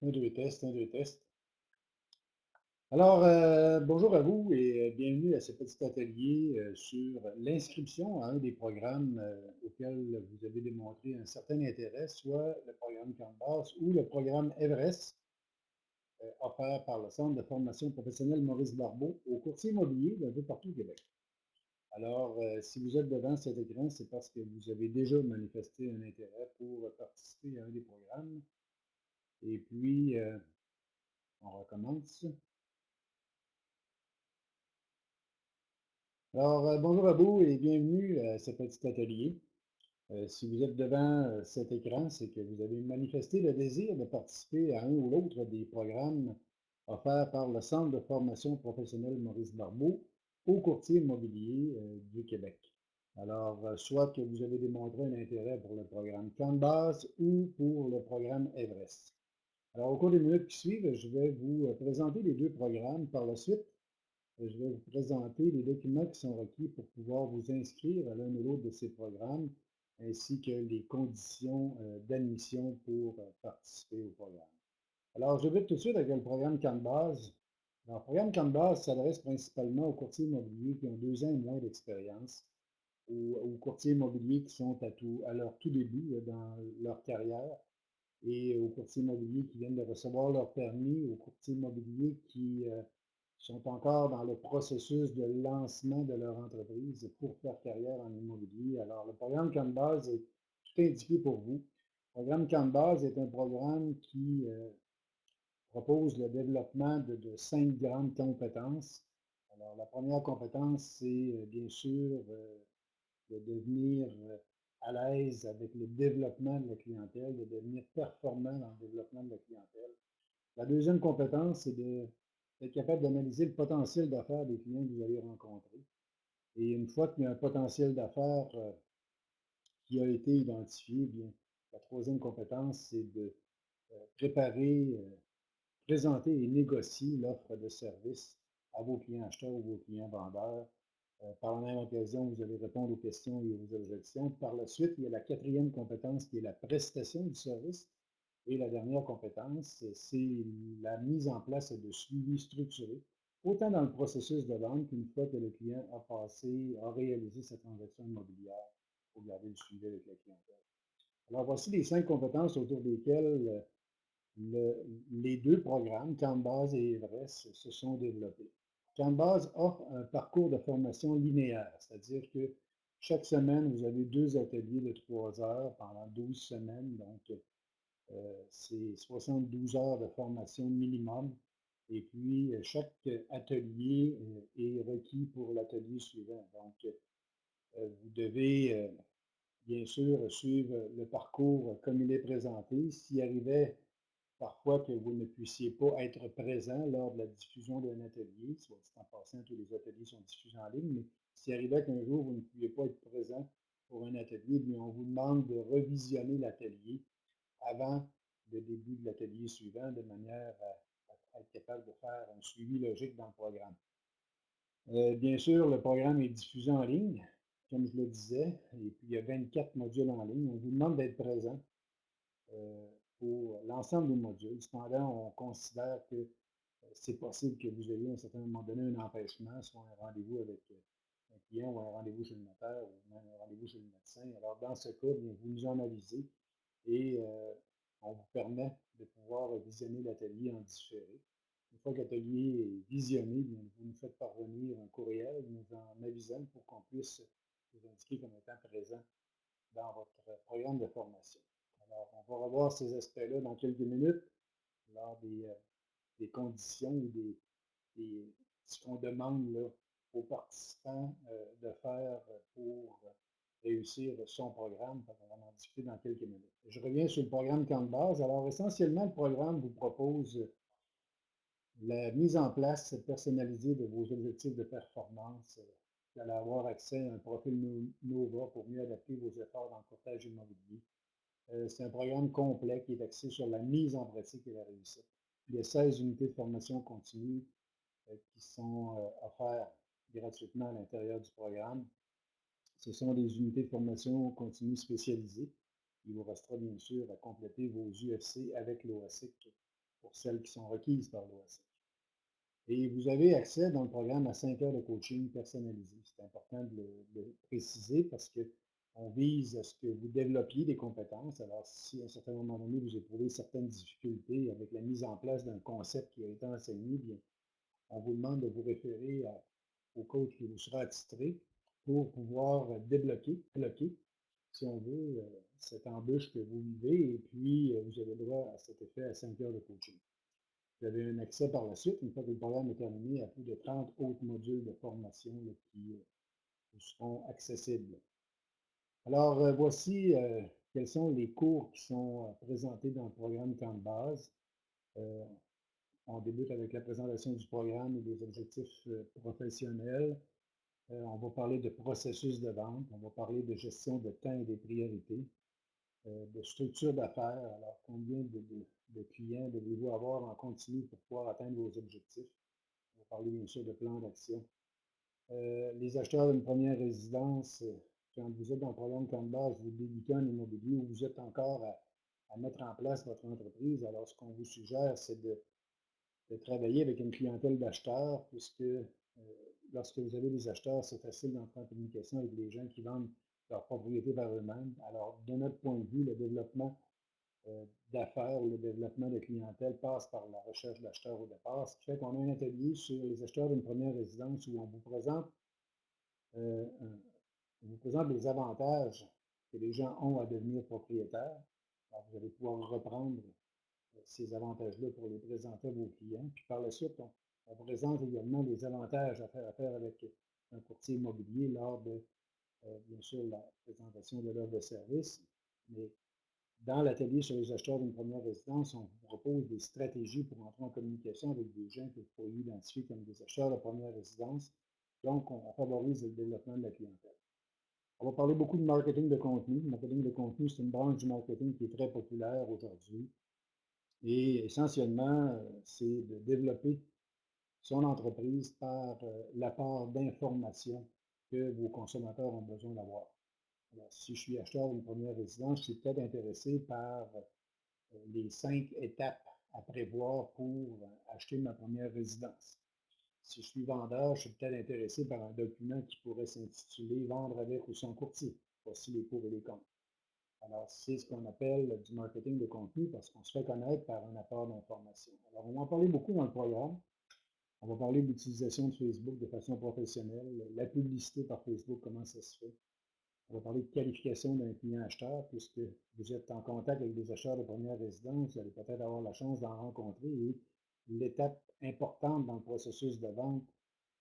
Un, deux tests, un, deux tests. Alors, bonjour à vous et bienvenue à ce petit atelier sur l'inscription à un des programmes auxquels vous avez démontré un certain intérêt, soit le programme Canvas ou le programme Everest, offert par le Centre de formation professionnelle Maurice Barbeau aux courtiers immobiliers d'un peu partout au Québec. Alors, si vous êtes devant cet écran, c'est parce que vous avez déjà manifesté un intérêt pour participer à un des programmes. Et puis, on recommence. Alors, bonjour à vous et bienvenue à ce petit atelier. Si vous êtes devant cet écran, c'est que vous avez manifesté le désir de participer à un ou l'autre des programmes offerts par le Centre de formation professionnelle Maurice Barbeau aux courtiers immobiliers du Québec. Alors, soit que vous avez démontré un intérêt pour le programme Canvas ou pour le programme Everest. Alors, au cours des minutes qui suivent, je vais vous présenter les deux programmes. Par la suite, je vais vous présenter les documents qui sont requis pour pouvoir vous inscrire à l'un ou l'autre de ces programmes, ainsi que les conditions d'admission pour participer au programme. Alors, je vais tout de suite avec le programme Canvas. Alors, le programme Canvas s'adresse principalement aux courtiers immobiliers qui ont 2 ans et moins d'expérience, ou aux courtiers immobiliers qui sont à leur tout début dans leur carrière, et aux courtiers immobiliers qui viennent de recevoir leur permis, aux courtiers immobiliers qui sont encore dans le processus de lancement de leur entreprise pour faire carrière en immobilier. Alors, le programme Canvas est tout indiqué pour vous. Le programme Canvas est un programme qui propose le développement de 5 grandes compétences. Alors, la première compétence, c'est bien sûr de devenir à l'aise avec le développement de la clientèle, de devenir performant dans le développement de la clientèle. La deuxième compétence, c'est d'être capable d'analyser le potentiel d'affaires des clients que vous allez rencontrer. Et une fois qu'il y a un potentiel d'affaires qui a été identifié, eh bien, la troisième compétence, c'est de préparer, présenter et négocier l'offre de service à vos clients acheteurs ou vos clients vendeurs. Par la même occasion, vous allez répondre aux questions et aux objections. Par la suite, il y a la quatrième compétence qui est la prestation du service. Et la dernière compétence, c'est la mise en place de suivi structuré, autant dans le processus de vente qu'une fois que le client a réalisé sa transaction immobilière pour garder le suivi avec la clientèle. Alors, voici les 5 compétences autour desquelles les deux programmes, Canvas et Everest, se sont développés. Canvas offre un parcours de formation linéaire, c'est-à-dire que chaque semaine, vous avez 2 ateliers de 3 heures pendant 12 semaines, donc c'est 72 heures de formation minimum. Et puis, chaque atelier est requis pour l'atelier suivant. Donc, vous devez bien sûr suivre le parcours comme il est présenté. S'il arrivait parfois que vous ne puissiez pas être présent lors de la diffusion d'un atelier, soit dit en passant, tous les ateliers sont diffusés en ligne, mais s'il arrivait qu'un jour vous ne pouviez pas être présent pour un atelier, bien, on vous demande de revisionner l'atelier avant le début de l'atelier suivant, de manière à être capable de faire un suivi logique dans le programme. Bien sûr, le programme est diffusé en ligne, comme je le disais, et puis il y a 24 modules en ligne. On vous demande d'être présent euh, pour l'ensemble des modules. Cependant, on considère que c'est possible que vous ayez à un certain moment donné un empêchement, soit un rendez-vous avec un client ou un rendez-vous chez le notaire ou même un rendez-vous chez le médecin. Alors, dans ce cas, bien, vous nous en avisez et on vous permet de pouvoir visionner l'atelier en différé. Une fois que l'atelier est visionné, bien, vous nous faites parvenir un courriel nous en avisant pour qu'on puisse vous indiquer comme étant présent dans votre programme de formation. Alors, on va revoir ces aspects-là dans quelques minutes lors des conditions ou ce qu'on demande là, aux participants de faire pour réussir son programme. On va en discuter dans quelques minutes. Je reviens sur le programme Canvas. Alors, essentiellement, le programme vous propose la mise en place personnalisée de vos objectifs de performance. Vous allez avoir accès à un profil NOVA pour mieux adapter vos efforts dans le courtage immobilier. C'est un programme complet qui est axé sur la mise en pratique et la réussite. Il y a 16 unités de formation continue qui sont offertes gratuitement à l'intérieur du programme. Ce sont des unités de formation continue spécialisées. Il vous restera bien sûr à compléter vos UFC avec l'OASIC pour celles qui sont requises par l'OASEC. Et vous avez accès dans le programme à 5 heures de coaching personnalisé. C'est important de le préciser parce qu'on vise à ce que vous développiez des compétences. Alors, si à un certain moment donné, vous éprouvez certaines difficultés avec la mise en place d'un concept qui a été enseigné, bien, on vous demande de vous référer au coach qui vous sera attitré pour pouvoir bloquer, si on veut, cette embûche que vous vivez. Et puis, vous avez droit à cet effet à 5 heures de coaching. Vous avez un accès par la suite, une fois que le programme est terminé, à plus de 30 autres modules de formation là, qui vous seront accessibles. Alors, voici quels sont les cours qui sont présentés dans le programme Camp de base. On débute avec la présentation du programme et des objectifs professionnels. On va parler de processus de vente, on va parler de gestion de temps et des priorités, de structure d'affaires. Alors, combien de clients devez-vous avoir en continu pour pouvoir atteindre vos objectifs? On va parler bien sûr de plan d'action. Les acheteurs d'une première résidence, quand vous êtes dans le programme Camp de base, vous débutez en immobilier ou vous êtes encore à mettre en place votre entreprise. Alors, ce qu'on vous suggère, c'est de travailler avec une clientèle d'acheteurs, puisque lorsque vous avez des acheteurs, c'est facile d'entrer en communication avec les gens qui vendent leur propriété par eux-mêmes. Alors, de notre point de vue, le développement d'affaires ou le développement de clientèle passe par la recherche d'acheteurs au départ, ce qui fait qu'on a un atelier sur les acheteurs d'une première résidence où on vous présente, les avantages que les gens ont à devenir propriétaires. Alors, vous allez pouvoir reprendre ces avantages-là pour les présenter à vos clients. Puis par la suite, on présente également les avantages à faire avec un courtier immobilier lors de, bien sûr, la présentation de l'offre de service. Mais dans l'atelier sur les acheteurs d'une première résidence, on vous propose des stratégies pour entrer en communication avec des gens que vous pourriez identifier comme des acheteurs de première résidence. Donc, on favorise le développement de la clientèle. On va parler beaucoup de marketing de contenu. Le marketing de contenu, c'est une branche du marketing qui est très populaire aujourd'hui. Et essentiellement, c'est de développer son entreprise par l'apport d'informations que vos consommateurs ont besoin d'avoir. Alors, si je suis acheteur d'une première résidence, je suis peut-être intéressé par les 5 étapes à prévoir pour acheter ma première résidence. Si je suis vendeur, je suis peut-être intéressé par un document qui pourrait s'intituler Vendre avec ou sans courtier. Voici les pour et les contre. Alors, c'est ce qu'on appelle du marketing de contenu parce qu'on se fait connaître par un apport d'information. Alors, on va en parler beaucoup dans le programme. On va parler de l'utilisation de Facebook de façon professionnelle, la publicité par Facebook, comment ça se fait. On va parler de qualification d'un client acheteur, puisque vous êtes en contact avec des acheteurs de première résidence, vous allez peut-être avoir la chance d'en rencontrer. Et l'étape importante dans le processus de vente,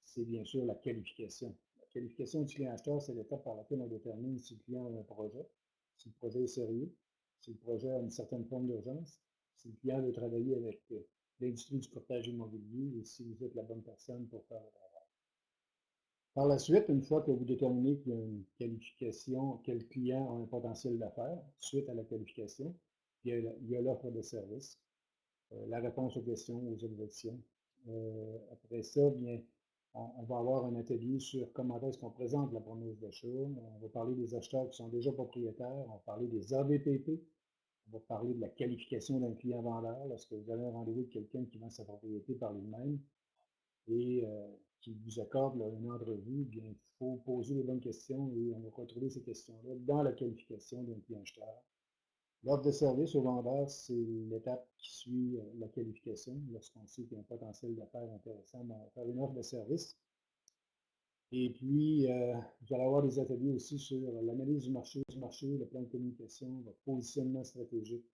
c'est bien sûr la qualification. La qualification du client acheteur, c'est l'étape par laquelle on détermine si le client a un projet, si le projet est sérieux, si le projet a une certaine forme d'urgence, si le client veut travailler avec l'industrie du courtage immobilier et si vous êtes la bonne personne pour faire le travail. Par la suite, une fois que vous déterminez qu'il y a une qualification, quel client a un potentiel d'affaires, suite à la qualification, il y a l'offre de service, la réponse aux questions, aux objections. Après ça, bien, on va avoir un atelier sur comment est-ce qu'on présente la promesse d'achat. On va parler des acheteurs qui sont déjà propriétaires. On va parler des AVPP. On va parler de la qualification d'un client vendeur lorsque vous avez un rendez-vous avec quelqu'un qui vend sa propriété par lui-même et qui vous accorde là, une entrevue, bien, il faut poser les bonnes questions et on va retrouver ces questions-là dans la qualification d'un client acheteur. L'offre de service au vendeur, c'est l'étape qui suit la qualification. Lorsqu'on sait qu'il y a un potentiel d'affaires intéressant, on va faire une offre de service. Et puis, vous allez avoir des ateliers aussi sur l'analyse du marché, le plan de communication, votre positionnement stratégique,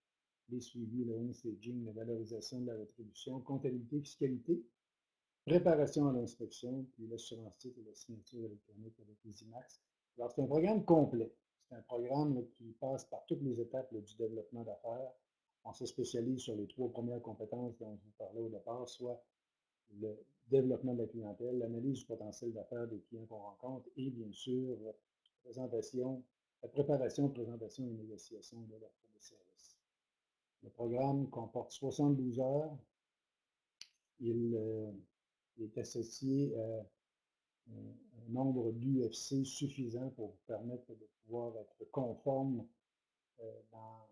les suivis, le home staging, la valorisation de la rétribution, comptabilité, fiscalité, préparation à l'inspection, puis l'assurance titre et la signature électronique avec les IMAX. Alors, c'est un programme complet. C'est un programme là, qui passe par toutes les étapes là, du développement d'affaires. On se spécialise sur les 3 premières compétences dont je vous parlais au départ, soit le développement de la clientèle, l'analyse du potentiel d'affaires des clients qu'on rencontre et bien sûr, la préparation, présentation et négociation de l'offre de service. Le programme comporte 72 heures. Il est associé à un nombre d'UFC suffisant pour vous permettre de pouvoir être conforme dans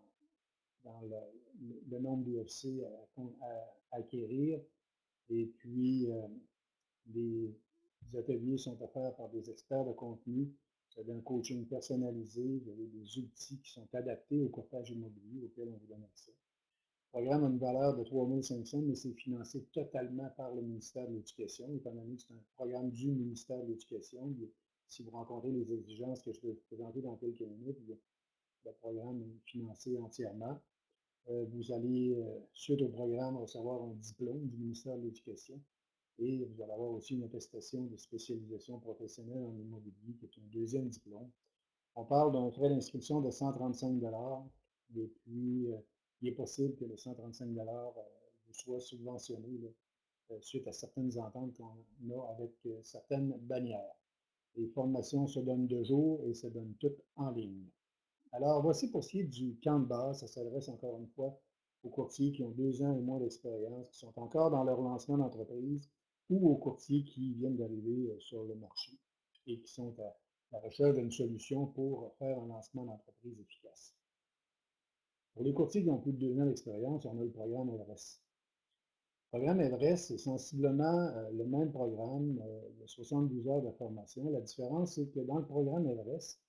dans le nombre d'UFC à acquérir. Et puis, les ateliers sont offerts par des experts de contenu. Vous avez un coaching personnalisé, vous avez des outils qui sont adaptés au courtage immobilier auquel on vous donne accès. Le programme a une valeur de 3 500, mais c'est financé totalement par le ministère de l'Éducation, étant donné que c'est un programme du ministère de l'Éducation. Si vous rencontrez les exigences que je vais vous présenter dans quelques minutes, le programme est financé entièrement. Vous allez, suite au programme, recevoir un diplôme du ministère de l'Éducation et vous allez avoir aussi une attestation de spécialisation professionnelle en immobilier, qui est un deuxième diplôme. On parle d'un frais d'inscription de 135 et puis il est possible que le 135 vous soit subventionné là, suite à certaines ententes qu'on a avec certaines bannières. Les formations se donnent 2 jours et se donnent toutes en ligne. Alors, voici pour ce qui est du camp de base. Ça s'adresse encore une fois aux courtiers qui ont 2 ans et moins d'expérience, qui sont encore dans leur lancement d'entreprise ou aux courtiers qui viennent d'arriver sur le marché et qui sont à la recherche d'une solution pour faire un lancement d'entreprise efficace. Pour les courtiers qui ont plus de 2 ans d'expérience, on a le programme Everest. Le programme Everest, c'est sensiblement le même programme, de 72 heures de formation. La différence, c'est que dans le programme Everest,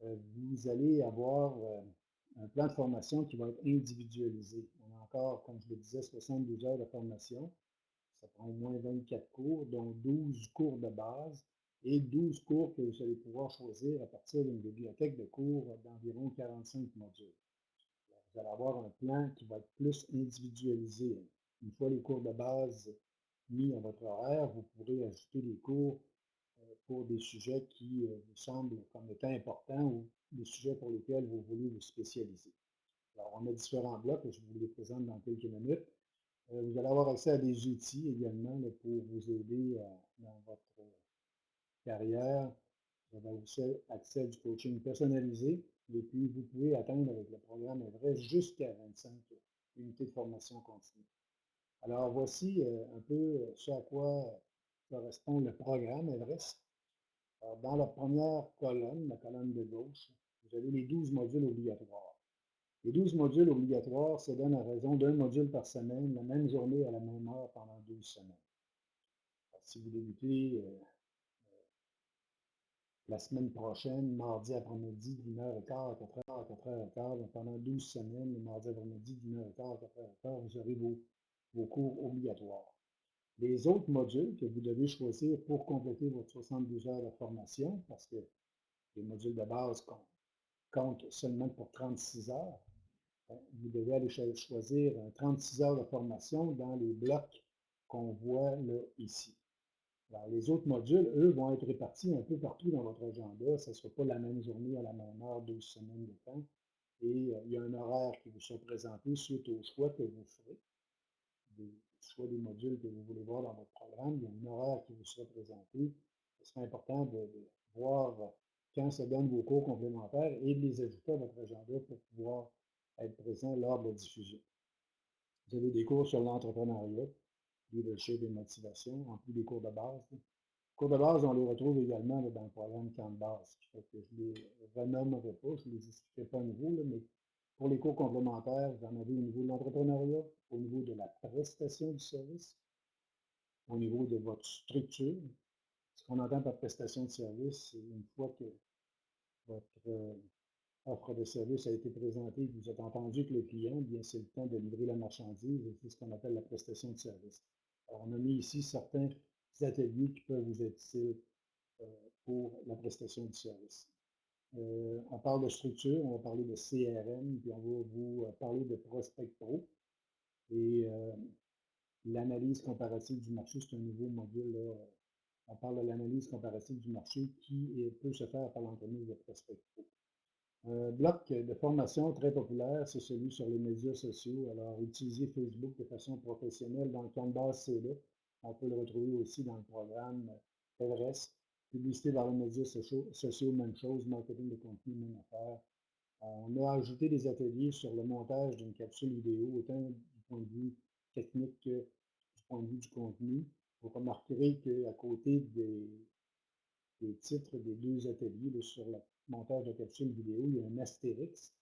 vous allez avoir un plan de formation qui va être individualisé. On a encore, comme je le disais, 72 heures de formation. Ça prend au moins 24 cours, dont 12 cours de base et 12 cours que vous allez pouvoir choisir à partir d'une bibliothèque de cours d'environ 45 modules. Vous allez avoir un plan qui va être plus individualisé. Une fois les cours de base mis à votre horaire, vous pourrez ajouter des cours pour des sujets qui vous semblent comme étant importants ou des sujets pour lesquels vous voulez vous spécialiser. Alors, on a différents blocs, je vous les présente dans quelques minutes. Vous allez avoir accès à des outils également là, pour vous aider dans votre carrière. Vous avez aussi accès à du coaching personnalisé. Et puis, vous pouvez atteindre avec le programme Everest jusqu'à 25 unités de formation continue. Alors, voici un peu ce à quoi correspond le programme Everest. Alors, dans la première colonne, la colonne de gauche, vous avez les 12 modules obligatoires. Les 12 modules obligatoires se donnent à raison d'un module par semaine, la même journée à la même heure pendant 12 semaines. Alors, si vous débutez la semaine prochaine, mardi après-midi, d'1h15 à 4h, 4h15, pendant 12 semaines, le mardi après-midi, d'1h15 à 4h15, vous aurez vos cours obligatoires. Les autres modules que vous devez choisir pour compléter votre 72 heures de formation, parce que les modules de base comptent seulement pour 36 heures, vous devez aller choisir 36 heures de formation dans les blocs qu'on voit là, ici. Alors, les autres modules, eux, vont être répartis un peu partout dans votre agenda. Ce ne sera pas la même journée à la même heure, 12 semaines de temps. Et il y a un horaire qui vous sera présenté suite au choix que vous ferez, soit des modules que vous voulez voir dans votre programme. Il y a un horaire qui vous sera présenté. Ce sera important de voir quand se donnent vos cours complémentaires et de les ajouter à votre agenda pour pouvoir être présent lors de la diffusion. Vous avez des cours sur l'entrepreneuriat, leadership et motivation, en plus des cours de base. Les cours de base, on les retrouve également dans le programme Camp de base. Je ne les renommerai pas, je ne les expliquerai pas à nouveau, là, mais pour les cours complémentaires, vous en avez au niveau de l'entrepreneuriat, au niveau de la prestation du service, au niveau de votre structure. Ce qu'on entend par prestation de service, c'est une fois que votre offre de service a été présentée, que vous êtes entendu avec le client, bien c'est le temps de livrer la marchandise et c'est ce qu'on appelle la prestation de service. Alors, on a mis ici certains ateliers qui peuvent vous être utiles pour la prestation du service. On parle de structure, on va parler de CRM, puis on va vous parler de Prospect Pro. Et l'analyse comparative du marché, c'est un nouveau module. Là, on parle de l'analyse comparative du marché qui peut se faire par l'entremise de Prospect Pro. Un bloc de formation très populaire, c'est celui sur les médias sociaux. Alors, utiliser Facebook de façon professionnelle dans le camp de base, c'est là. On peut le retrouver aussi dans le programme Everest. Publicité dans les médias sociaux, même chose. Marketing de contenu, même affaire. On a ajouté des ateliers sur le montage d'une capsule vidéo, autant du point de vue technique que du point de vue du contenu. Vous remarquerez qu'à côté des titres des 2 ateliers là, sur le montage de capsules vidéo, il y a un astérix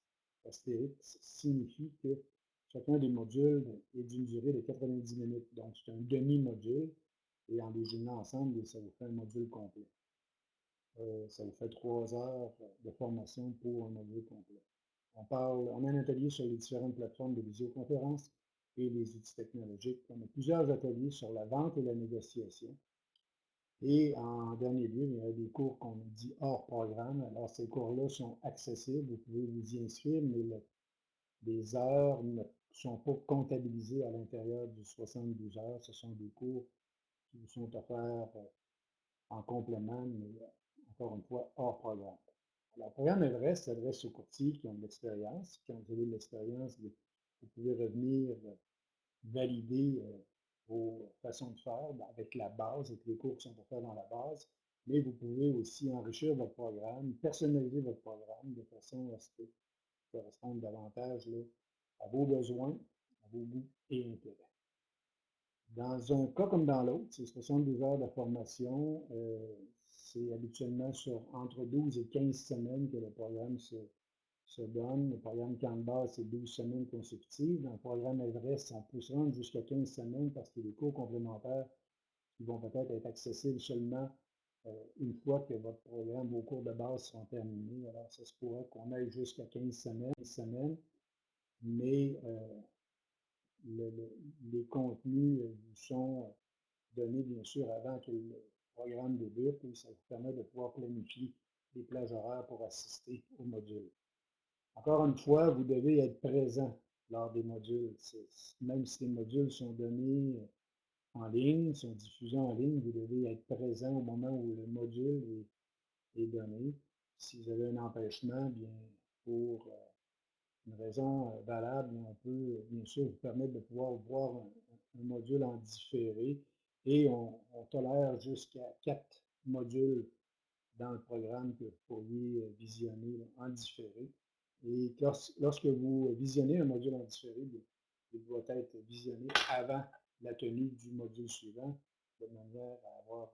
Astérix signifie que chacun des modules est d'une durée de 90 minutes. Donc, c'est un demi-module. Et en les joignant ensemble, ça vous fait un module complet. Ça vous fait 3 heures de formation pour un module complet. On a un atelier sur les différentes plateformes de visioconférence et les outils technologiques. On a plusieurs ateliers sur la vente et la négociation. Et en dernier lieu, il y a des cours qu'on dit hors programme. Alors, ces cours-là sont accessibles. Vous pouvez vous y inscrire, mais les heures ne sont pas comptabilisées à l'intérieur du 72 heures. Ce sont des cours qui vous sont offerts en complément, mais encore une fois, hors programme. Alors, le programme Everest s'adresse aux courtiers qui ont de l'expérience. Quand vous avez de l'expérience, vous pouvez revenir valider vos façons de faire avec la base, avec les cours qui sont offerts dans la base, mais vous pouvez aussi enrichir votre programme, personnaliser votre programme de façon à ce que ça corresponde davantage là, à vos besoins, à vos goûts et intérêts. Dans un cas comme dans l'autre, c'est 72 heures de formation. C'est habituellement sur entre 12 et 15 semaines que le programme se donne. Le programme Canvas, c'est 12 semaines consécutives. Dans le programme Everest, on peut se rendre jusqu'à 15 semaines parce qu'il y a des cours complémentaires qui vont peut-être être accessibles seulement une fois que votre programme, vos cours de base seront terminés. Alors, ça se pourrait qu'on aille jusqu'à 15 semaines, mais les contenus vous sont donnés, bien sûr, avant que le programme débute et ça vous permet de pouvoir planifier des plages horaires pour assister au module. Encore une fois, vous devez être présent lors des modules. Même si les modules sont donnés en ligne, sont diffusés en ligne, vous devez être présent au moment où le module est donné. Si vous avez un empêchement, bien, pour une raison valable, on peut bien sûr vous permettre de pouvoir voir un module en différé et on tolère jusqu'à 4 modules dans le programme que vous pourriez visionner en différé. Et lorsque vous visionnez un module en différé, il doit être visionné avant la tenue du module suivant, de manière à avoir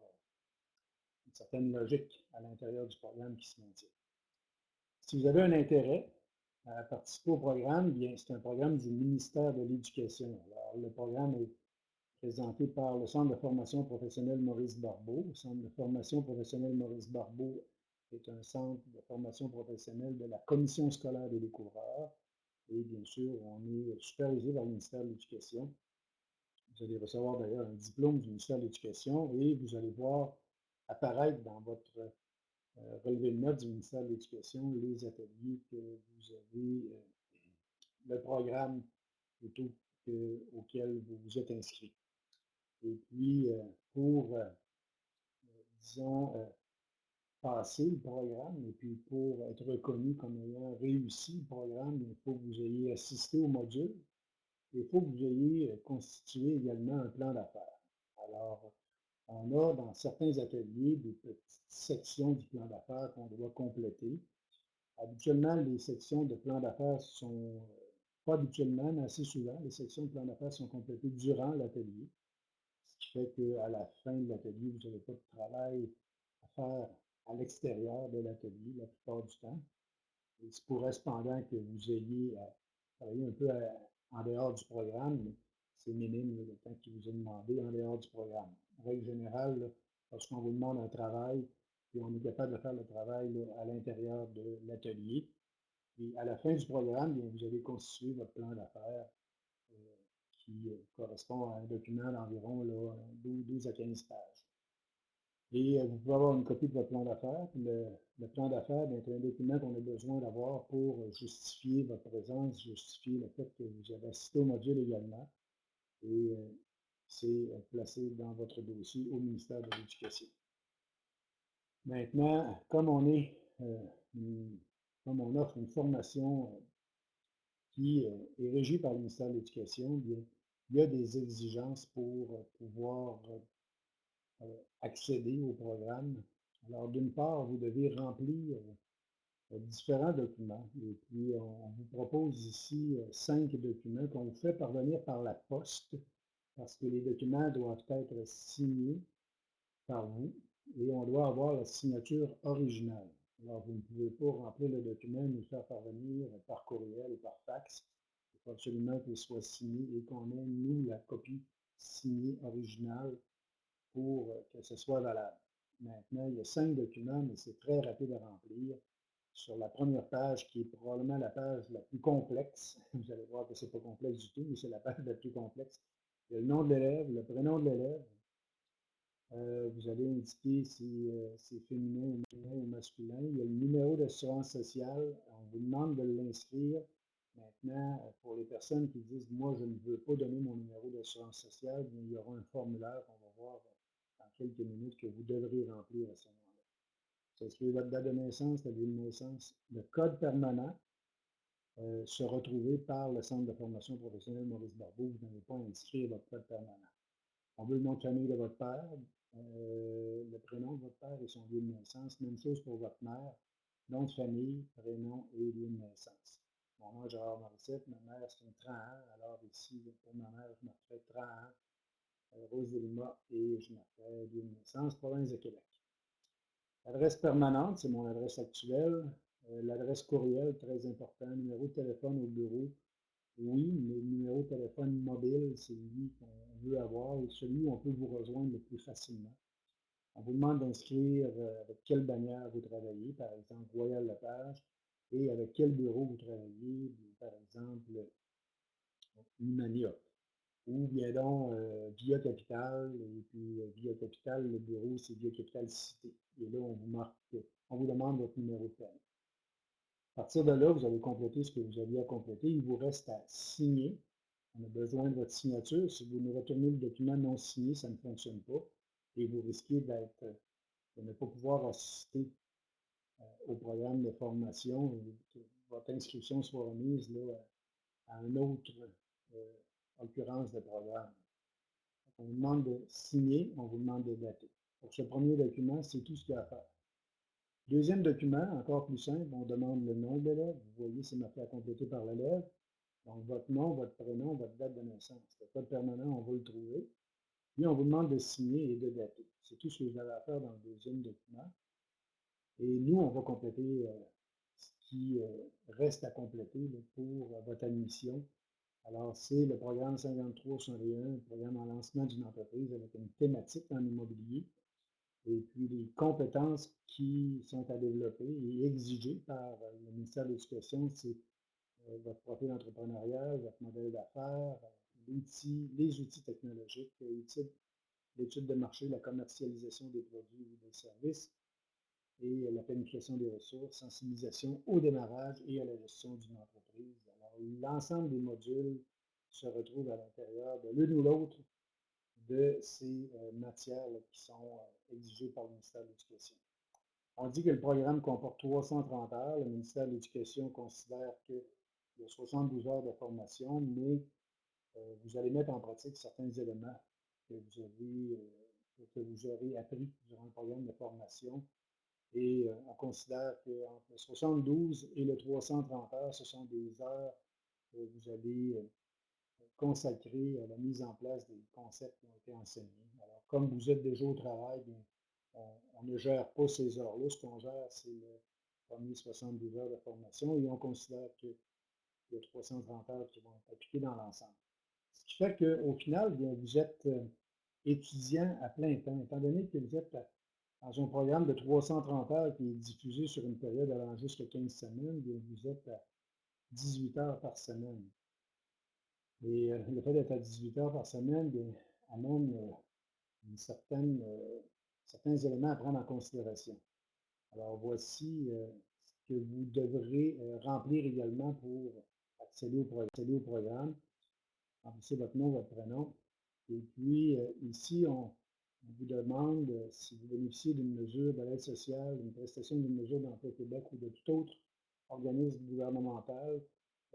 une certaine logique à l'intérieur du programme qui se maintient. Si vous avez un intérêt à participer au programme, bien, c'est un programme du ministère de l'Éducation. Alors, le programme est présenté par le Centre de formation professionnelle Maurice Barbeau. Le Centre de formation professionnelle Maurice Barbeau est un centre de formation professionnelle de la Commission scolaire des découvreurs. Et bien sûr, on est supervisé par le ministère de l'Éducation. Vous allez recevoir d'ailleurs un diplôme du ministère de l'Éducation et vous allez voir apparaître dans votre relevé de notes du ministère de l'Éducation les ateliers que vous avez, le programme plutôt auquel vous vous êtes inscrit. Et puis, pour, disons, passer le programme et puis pour être reconnu comme ayant réussi le programme, il faut que vous ayez assisté au module et il faut que vous ayez constitué également un plan d'affaires. Alors, on a dans certains ateliers des petites sections du plan d'affaires qu'on doit compléter. Habituellement, les sections de plan d'affaires sont, pas habituellement, mais assez souvent, les sections de plan d'affaires sont complétées durant l'atelier, ce qui fait qu'à la fin de l'atelier, vous n'avez pas de travail à faire à l'extérieur de l'atelier la plupart du temps. Il se pourrait cependant que vous ayez à travailler un peu en dehors du programme, mais c'est minime le temps qui vous est demandé en dehors du programme. En règle générale, lorsqu'on vous demande un travail, et on est capable de faire le travail à l'intérieur de l'atelier, et à la fin du programme, bien, vous avez constitué votre plan d'affaires euh, qui correspond à un document d'environ 12 à 15 pages. Et vous pouvez avoir une copie de votre plan d'affaires. Le plan d'affaires est un document qu'on a besoin d'avoir pour justifier votre présence, justifier le fait que vous avez assisté au module également. Et c'est placé dans votre dossier au ministère de l'Éducation. Maintenant, comme on offre une formation qui est régie par le ministère de l'Éducation, bien, il y a des exigences pour pouvoir accéder au programme. Alors, d'une part, vous devez remplir différents documents. Et puis, on vous propose ici 5 documents qu'on vous fait parvenir par la poste, parce que les documents doivent être signés par vous et on doit avoir la signature originale. Alors, vous ne pouvez pas remplir le document et nous le faire parvenir par courriel ou par fax. Il faut absolument qu'il soit signé et qu'on ait, nous, la copie signée originale pour que ce soit valable. Maintenant, il y a 5 documents, mais c'est très rapide à remplir. Sur la première page, qui est probablement la page la plus complexe, vous allez voir que ce n'est pas complexe du tout, mais c'est la page la plus complexe. Il y a le nom de l'élève, le prénom de l'élève. Vous allez indiquer si c'est féminin ou masculin. Il y a le numéro d'assurance sociale. On vous demande de l'inscrire. Maintenant, pour les personnes qui disent, moi, je ne veux pas donner mon numéro d'assurance sociale, il y aura un formulaire qu'on va voir dans quelques minutes que vous devrez remplir à ce moment-là. Vous inscrivez votre date de naissance, la lieu de naissance, le code permanent, se retrouver par le Centre de formation professionnelle Maurice Barbeau. Vous n'avez pas à inscrire votre code permanent. On veut le nom de famille de votre père, le prénom de votre père et son lieu de naissance. Même chose pour votre mère, nom de famille, prénom et lieu de naissance. Mon nom est Gérard Morissette, ma mère c'est une 30 ans, alors ici, pour ma mère, je marquerai 30 ans, Rose de Lima, et je marquerai lieu de naissance, province de Québec. L'adresse permanente, c'est mon adresse actuelle. L'adresse courriel, très important. Numéro de téléphone au bureau, oui, mais le numéro de téléphone mobile, c'est lui qu'on veut avoir et celui où on peut vous rejoindre le plus facilement. On vous demande d'inscrire avec quelle bannière vous travaillez, par exemple Royal Lepage, et avec quel bureau vous travaillez, par exemple Humania. Ou bien donc Via Capital, et puis Via Capital, le bureau, c'est Via Capital Cité. Et là, on vous marque, on vous demande votre numéro de permis. À partir de là, vous allez compléter ce que vous aviez à compléter. Il vous reste à signer. On a besoin de votre signature. Si vous nous retournez le document non signé, ça ne fonctionne pas. Et vous risquez de ne pas pouvoir assister au programme de formation et que votre inscription soit remise là, à une autre occurrence de programme. On vous demande de signer, on vous demande de dater. Pour ce premier document, c'est tout ce qu'il y a à faire. Deuxième document, encore plus simple, on demande le nom de l'élève. Vous voyez, c'est marqué à compléter par l'élève. Donc, votre nom, votre prénom, votre date de naissance. Le code permanent, on va le trouver. Puis, on vous demande de signer et de dater. C'est tout ce que vous avez à faire dans le deuxième document. Et nous, on va compléter ce qui reste à compléter là, pour votre admission. Alors, c'est le programme 5361, un programme en lancement d'une entreprise avec une thématique en immobilier. Et puis, les compétences qui sont à développer et exigées par le ministère de l'Éducation, c'est votre profil entrepreneurial, votre modèle d'affaires, les outils technologiques, l'étude de marché, la commercialisation des produits ou des services et la planification des ressources, sensibilisation au démarrage et à la gestion d'une entreprise. Alors, l'ensemble des modules se retrouvent à l'intérieur de l'une ou l'autre de ces matières là, qui sont exigées par le ministère de l'Éducation. On dit que le programme comporte 330 heures. Le ministère de l'Éducation considère qu'il y a 72 heures de formation, mais vous allez mettre en pratique certains éléments que vous aurez appris durant le programme de formation. Et on considère qu'entre le 72 et le 330 heures, ce sont des heures que vous allez consacrer à la mise en place des concepts qui ont été enseignés. Alors, comme vous êtes déjà au travail, bien, on ne gère pas ces heures-là. Ce qu'on gère, c'est le premier 72 heures de formation et on considère qu'il y a 330 heures qui vont être appliquées dans l'ensemble. Ce qui fait qu'au final, bien, vous êtes étudiant à plein temps, étant donné que vous êtes dans un programme de 330 heures qui est diffusé sur une période allant jusqu'à 15 semaines, bien, vous êtes à 18 heures par semaine. Et le fait d'être à 18 heures par semaine bien, amène certains éléments à prendre en considération. Alors, voici ce que vous devrez remplir également pour accéder au programme. Remplissez votre nom, votre prénom. Et puis, ici, on vous demande si vous bénéficiez d'une mesure de l'aide sociale, d'une prestation d'une mesure d'emploi Québec ou de tout autre organisme gouvernemental,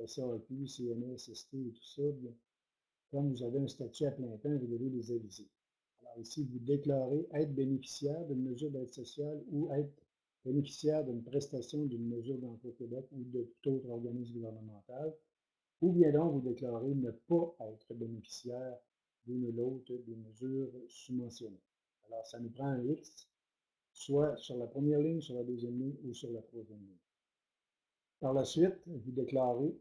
SAQ, CNS, SST et tout ça, bien, comme vous avez un statut à plein temps, vous devez les aviser. Alors ici, vous déclarez être bénéficiaire d'une mesure d'aide sociale ou être bénéficiaire d'une prestation d'une mesure d'emploi Québec ou de tout autre organisme gouvernemental, ou bien donc vous déclarez ne pas être bénéficiaire d'une ou l'autre des mesures subventionnées. Alors, ça nous prend un X soit sur la première ligne, sur la deuxième ligne ou sur la troisième ligne. Par la suite, vous déclarez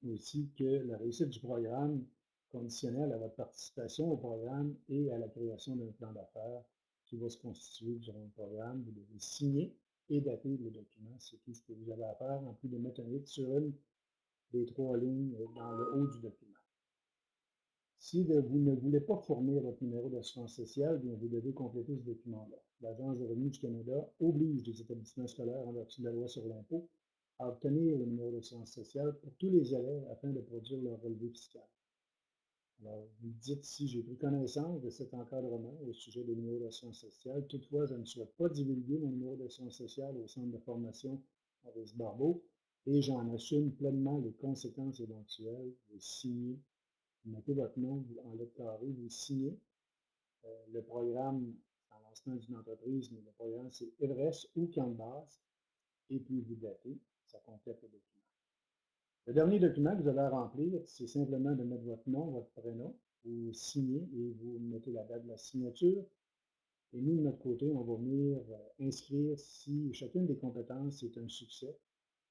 aussi que la réussite du programme conditionnelle à votre participation au programme et à la création d'un plan d'affaires qui va se constituer durant le programme. Vous devez signer et dater le document. C'est tout ce que vous avez à faire, en plus de mettre un X sur une des trois lignes dans le haut du document. Si vous ne voulez pas fournir votre numéro d'assurance sociale, bien vous devez compléter ce document-là. L'Agence de revenus du Canada oblige les établissements scolaires en vertu de la loi sur l'impôt à obtenir le numéro d'assurance sociale pour tous les élèves afin de produire leur relevé fiscal. Alors, vous dites si j'ai pris connaissance de cet encadrement au sujet des numéros d'assurance sociale. Toutefois, je ne souhaite pas divulguer mon numéro d'assurance sociale au centre de formation Maurice Barbeau et j'en assume pleinement les conséquences éventuelles. Vous signez, vous mettez votre nom en lettres carrées, vous signez. Le programme, en lancement d'une entreprise, mais le programme c'est Everest ou Canvas, et puis vous datez, ça complète le document. Le dernier document que vous avez à remplir, c'est simplement de mettre votre nom, votre prénom, vous signez et vous mettez la date de la signature. Et nous, de notre côté, on va venir inscrire si chacune des compétences est un succès,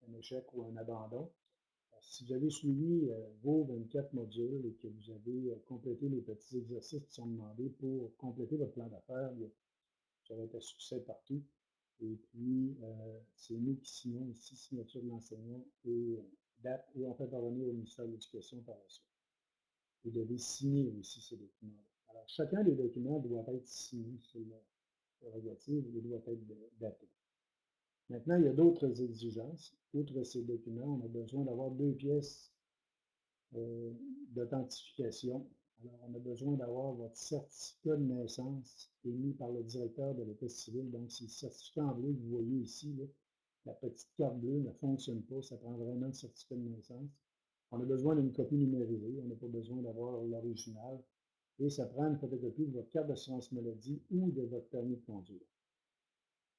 un échec ou un abandon. Si vous avez suivi vos 24 modules et que vous avez complété les petits exercices qui sont demandés pour compléter votre plan d'affaires, ça va être un succès partout. Et puis, c'est nous qui signons ici, signature de l'enseignant et date, et on fait parvenir au ministère de l'Éducation par la suite. Vous devez signer aussi ces documents-là. Alors, chacun des documents doit être signé sur la prérogative et doit être daté. Maintenant, il y a d'autres exigences. Outre ces documents, on a besoin d'avoir deux pièces d'authentification. Alors, on a besoin d'avoir votre certificat de naissance émis par le directeur de l'État civil. Donc, c'est le certificat en bleu que vous voyez ici. Là, la petite carte bleue ne fonctionne pas. Ça prend vraiment le certificat de naissance. On a besoin d'une copie numérisée. On n'a pas besoin d'avoir l'original. Et ça prend une photocopie de votre carte d'assurance maladie ou de votre permis de conduire.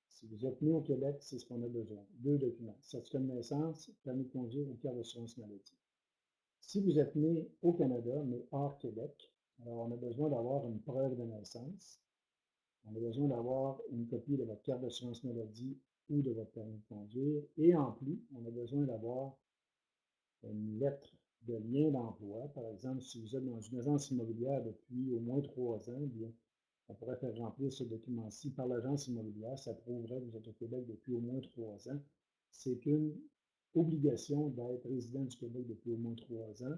Si vous êtes né au Québec, c'est ce qu'on a besoin. Deux documents. Certificat de naissance, permis de conduire ou carte d'assurance maladie. Si vous êtes né au Canada, mais hors Québec, alors on a besoin d'avoir une preuve de naissance. On a besoin d'avoir une copie de votre carte d'assurance maladie ou de votre permis de conduire. Et en plus, on a besoin d'avoir une lettre de lien d'emploi. Par exemple, si vous êtes dans une agence immobilière depuis au moins 3 ans, bien, on pourrait faire remplir ce document-ci par l'agence immobilière. Ça prouverait que vous êtes au Québec depuis au moins 3 ans. C'est une obligation d'être résident du Québec depuis au moins 3 ans.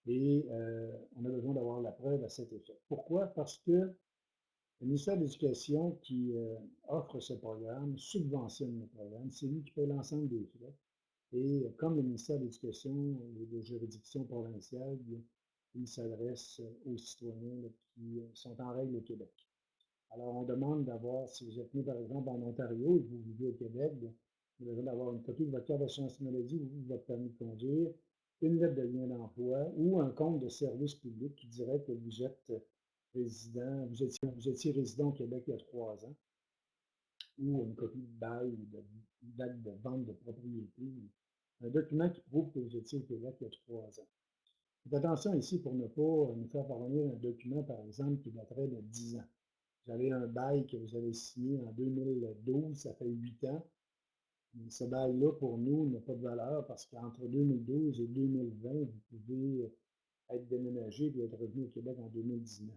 Et on a besoin d'avoir la preuve à cet effet. Pourquoi? Parce que le ministère de l'Éducation qui offre ce programme subventionne le programme. C'est lui qui paie l'ensemble des frais. Et comme le ministère de l'Éducation et des juridictions provinciales, il s'adresse aux citoyens qui sont en règle au Québec. Alors, on demande d'avoir, si vous êtes né par exemple en Ontario et que vous vivez au Québec, vous devez avoir une copie de votre carte d'assurance maladie ou de votre permis de conduire, une lettre de lien d'emploi ou un compte de service public qui dirait que vous êtes résident, vous étiez résident au Québec il y a 3 ans, ou une copie de bail ou de date de vente de propriété, un document qui prouve que vous étiez au Québec il y a 3 ans. Faites attention ici pour ne pas nous faire parvenir un document, par exemple, qui daterait de 10 ans. Vous avez un bail que vous avez signé en 2012, ça fait 8 ans. Ce bail-là, pour nous, n'a pas de valeur parce qu'entre 2012 et 2020, vous pouvez être déménagé et être revenu au Québec en 2019.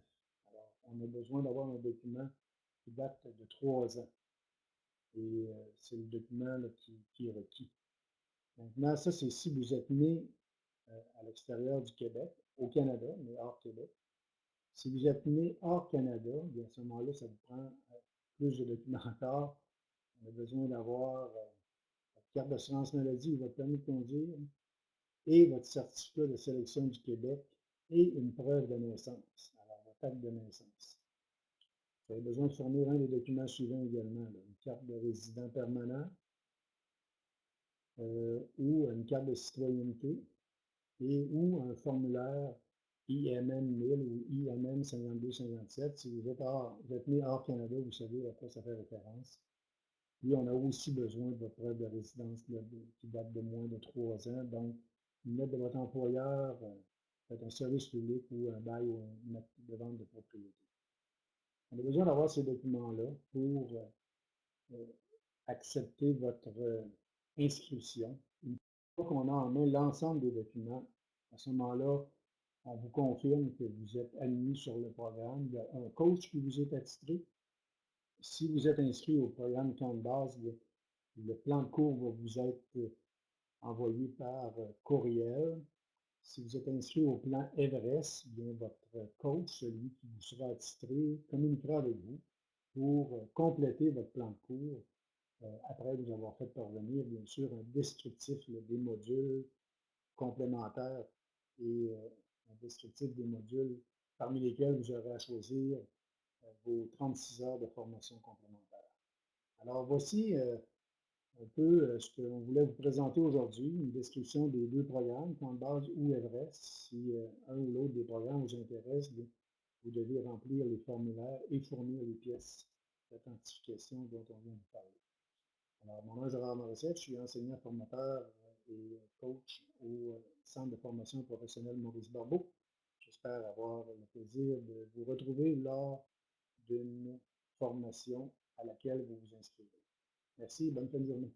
Alors, on a besoin d'avoir un document qui date de 3 ans. Et c'est le document là, qui est requis. Maintenant, ça, c'est si vous êtes né à l'extérieur du Québec, au Canada, mais hors Québec. Si vous êtes né hors Canada, bien à ce moment-là, ça vous prend plus de documents encore. On a besoin d'avoir votre carte d'assurance maladie ou votre permis de conduire et votre certificat de sélection du Québec et une preuve de naissance, alors votre acte de naissance. Vous avez besoin de fournir un des documents suivants également, là, une carte de résident permanent ou une carte de citoyenneté et ou un formulaire IMM 1000 ou IMM 5257. Si vous êtes né hors Canada, vous savez à quoi ça fait référence. Puis, on a aussi besoin de votre preuve de résidence qui date de moins de 3 ans. Donc, une lettre de votre employeur, peut-être un service public ou un bail ou une acte de vente de propriété. On a besoin d'avoir ces documents-là pour accepter votre inscription. Une fois qu'on a en main l'ensemble des documents, à ce moment-là, on vous confirme que vous êtes admis sur le programme. Il y a un coach qui vous est attitré. Si vous êtes inscrit au programme Camp de base, le plan de cours va vous être envoyé par courriel. Si vous êtes inscrit au plan Everest, bien votre coach, celui qui vous sera attitré, communiquera avec vous pour compléter votre plan de cours après vous avoir fait parvenir, bien sûr, un descriptif des modules complémentaires et un descriptif des modules parmi lesquels vous aurez à choisir vos 36 heures de formation complémentaire. Alors, voici un peu ce qu'on voulait vous présenter aujourd'hui, une description des deux programmes, Camp de base ou Everest. Si un ou l'autre des programmes vous intéresse, vous devez remplir les formulaires et fournir les pièces d'authentification dont on vient de parler. Alors, mon nom est Gérard Morissette, je suis enseignant formateur et coach au Centre de formation professionnelle Maurice Barbeau. J'espère avoir le plaisir de vous retrouver lors d'une formation à laquelle vous vous inscrivez. Merci, bonne fin de journée.